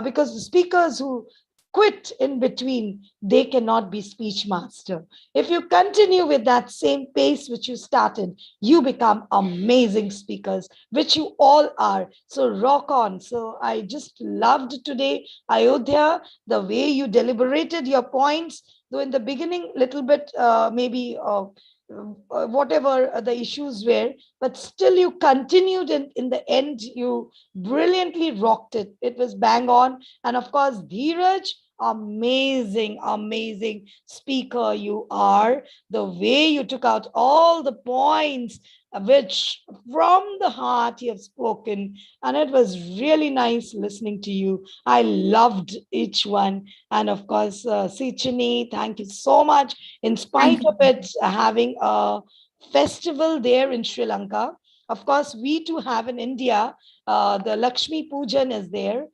because the speakers who quit in between, they cannot be speech master. If you continue with that same pace which you started, you become amazing speakers, which you all are. So rock on. So I just loved today, Ayodhya, the way you deliberated your points, though in the beginning, little bit maybe whatever the issues were, but still you continued, and in the end, you brilliantly rocked it. It was bang on. And of course, Dheeraj, amazing, amazing speaker you are. The way you took out all the points, which from the heart you have spoken, and it was really nice listening to you. I loved each one. And of course, Sichini, thank you so much. In spite Thank of you. it having a festival there in Sri Lanka, of course, we too have in India, the Lakshmi Pujan is there.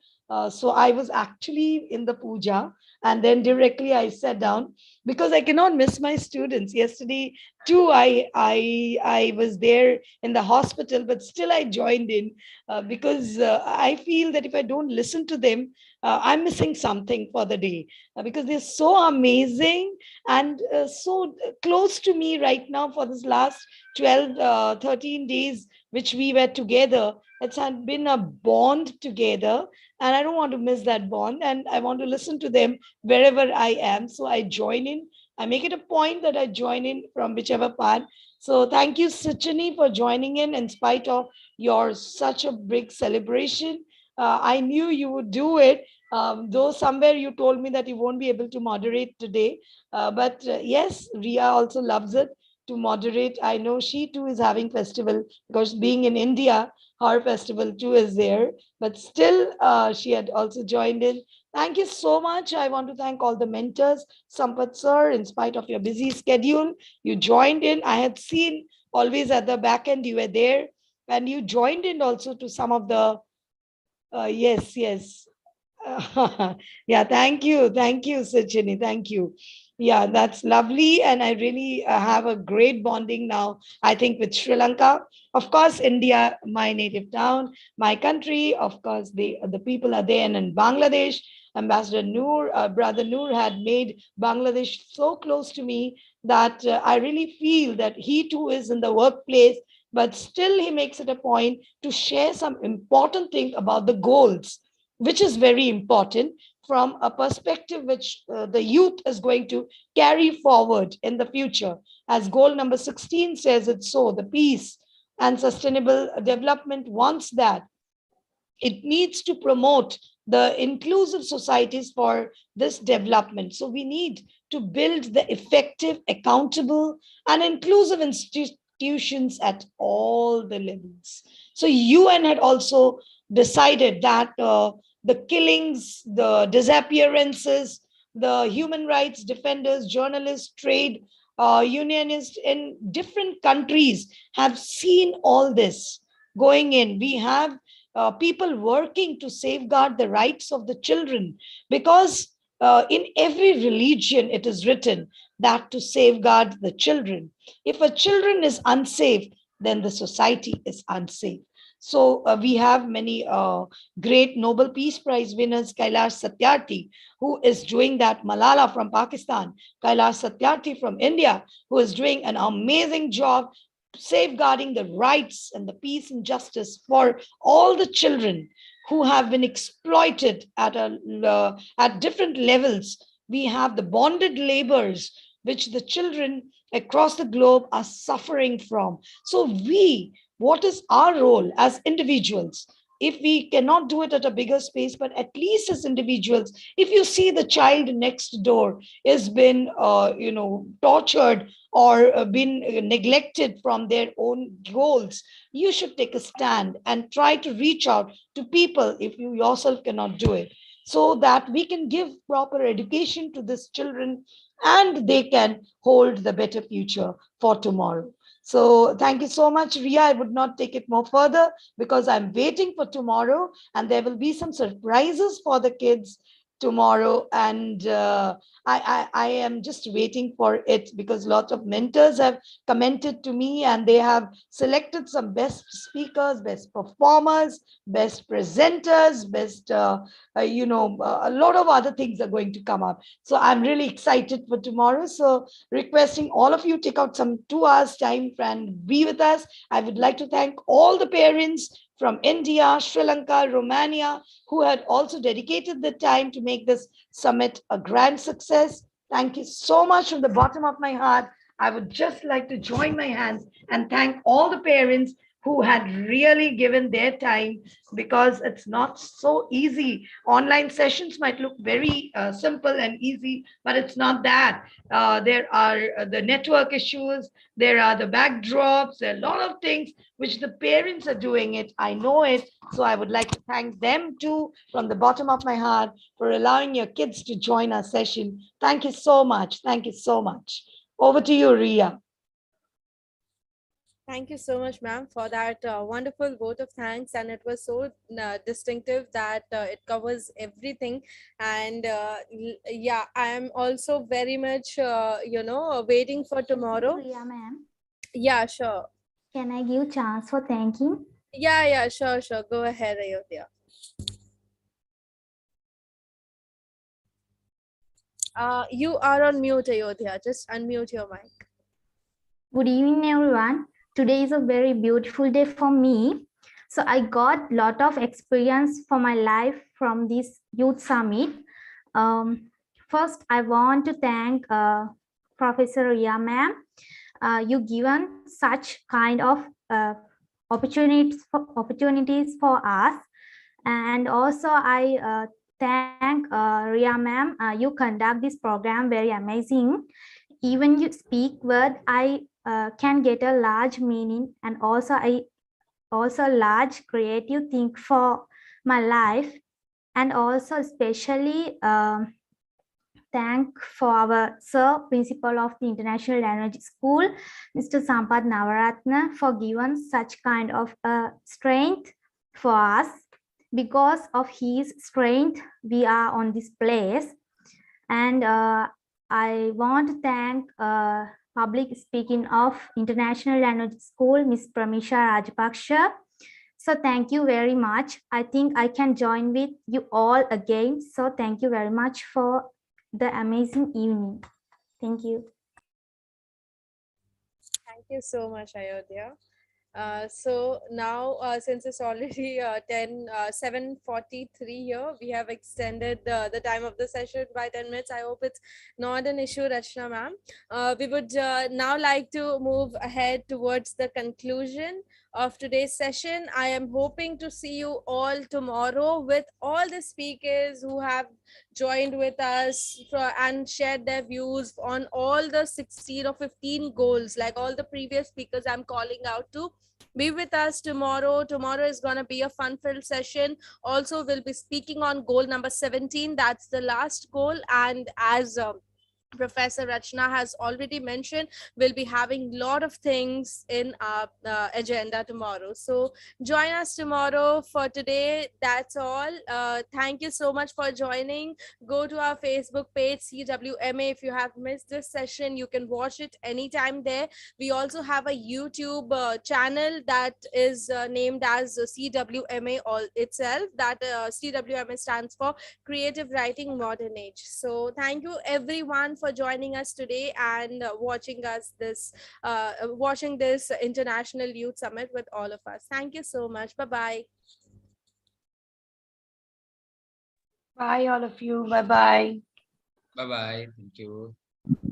So I was actually in the puja, and then directly I sat down because I cannot miss my students. Yesterday too, I was there in the hospital, but still I joined in because I feel that if I don't listen to them, I'm missing something for the day because they're so amazing and so close to me right now for this last 12, 13 days which we were together. It's had been a bond together, and I don't want to miss that bond, and I want to listen to them wherever I am. So I join in. I make it a point that I join in from whichever part. So thank you, Sichini, for joining in spite of your such a big celebration. I knew you would do it, though somewhere you told me that you won't be able to moderate today. But yes, Ria also loves it to moderate. I know she too is having festival because being in India, her festival too is there, but still she had also joined in. Thank you so much. I want to thank all the mentors. Sampath sir, in spite of your busy schedule, you joined in. I had seen always at the back end, you were there, and you joined in also to some of the, yes, yes. Yeah, thank you, Sachini, thank you. Yeah, that's lovely, and I really have a great bonding now, I think, with Sri Lanka. Of course, India, my native town, my country. Of course, the people are there, and in Bangladesh, Ambassador Noor, brother Noor, had made Bangladesh so close to me that I really feel that he too is in the workplace, but still he makes it a point to share some important thing about the goals, which is very important from a perspective which the youth is going to carry forward in the future. As goal number 16 says it so, the peace and sustainable development wants that. It needs to promote the inclusive societies for this development. So we need to build the effective, accountable, and inclusive institutions at all the levels. So UN had also decided that the killings, the disappearances, the human rights defenders, journalists, trade unionists in different countries have seen all this going in. We have people working to safeguard the rights of the children because in every religion it is written that to safeguard the children. If a children is unsafe, then the society is unsafe. So we have many great Nobel Peace Prize winners, Kailash Satyarthi, who is doing that, Malala from Pakistan, Kailash Satyarthi from India, who is doing an amazing job safeguarding the rights and the peace and justice for all the children who have been exploited at different levels. We have the bonded laborers which the children across the globe are suffering from. So what is our role as individuals? If we cannot do it at a bigger space, but at least as individuals, if you see the child next door has been, tortured or been neglected from their own goals, you should take a stand and try to reach out to people if you yourself cannot do it, so that we can give proper education to these children and they can hold the better future for tomorrow. So thank you so much, Ria. I would not take it more further because I'm waiting for tomorrow and there will be some surprises for the kids tomorrow. And I am just waiting for it because lots of mentors have commented to me and they have selected some best speakers, best performers, best presenters, best, a lot of other things are going to come up. So I'm really excited for tomorrow. So requesting all of you take out some 2 hours time and be with us. I would like to thank all the parents from India, Sri Lanka, Romania, who had also dedicated the time to make this summit a grand success. Thank you so much from the bottom of my heart. I would just like to join my hands and thank all the parents who had really given their time, because it's not so easy. Online sessions might look very simple and easy, but it's not that. There are the network issues, there are the backdrops, there are a lot of things which the parents are doing it. I know it. So I would like to thank them too from the bottom of my heart for allowing your kids to join our session. Thank you so much. Thank you so much. Over to you, Ria. Thank you so much, ma'am, for that wonderful vote of thanks. And it was so distinctive that it covers everything. And yeah, I am also very much, waiting for tomorrow. Priya ma'am, Yeah, sure. can I give chance for thanking? Yeah, sure. Go ahead, Ayodhya. You are on mute, Ayodhya. Just unmute your mic. Good evening, everyone. Today is a very beautiful day for me. So I got a lot of experience for my life from this youth summit. First, I want to thank Professor Ria ma'am. You given such kind of opportunities for us, and also I thank Ria ma'am. You conduct this program very amazing. Even you speak word, I can get a large meaning, and also I also large creative thing for my life. And also especially thank for our sir principal of the International Language School, Mr. Sampath Navaratna, for giving such kind of strength for us. Because of his strength we are on this place. And I want to thank public speaking of International Language School, Miss Pramisha Rajpaksha. So thank you very much. I think I can join with you all again. So thank you very much for the amazing evening. Thank you. Thank you so much, Ayodhya. So now, since it's already 7:43 here, we have extended the time of the session by 10 minutes. I hope it's not an issue, Rachna ma'am. We would now like to move ahead towards the conclusion of today's session. I am hoping to see you all tomorrow with all the speakers who have joined with us and shared their views on all the 16 or 15 goals, like all the previous speakers I'm calling out to. Be with us tomorrow. Tomorrow is going to be a fun-filled session. Also, we'll be speaking on goal number 17. That's the last goal. And as Professor Rachna has already mentioned, we'll be having a lot of things in our agenda tomorrow. So join us tomorrow. For today, that's all. Thank you so much for joining. Go to our Facebook page, CWMA. If you have missed this session, you can watch it anytime there. We also have a YouTube channel that is named as CWMA all itself. That CWMA stands for Creative Writing Modern Age. So thank you everyone for joining us today and watching this International Youth Summit with all of us. Thank you so much. Bye-bye. Bye, all of you. Bye-bye. Bye-bye. Thank you.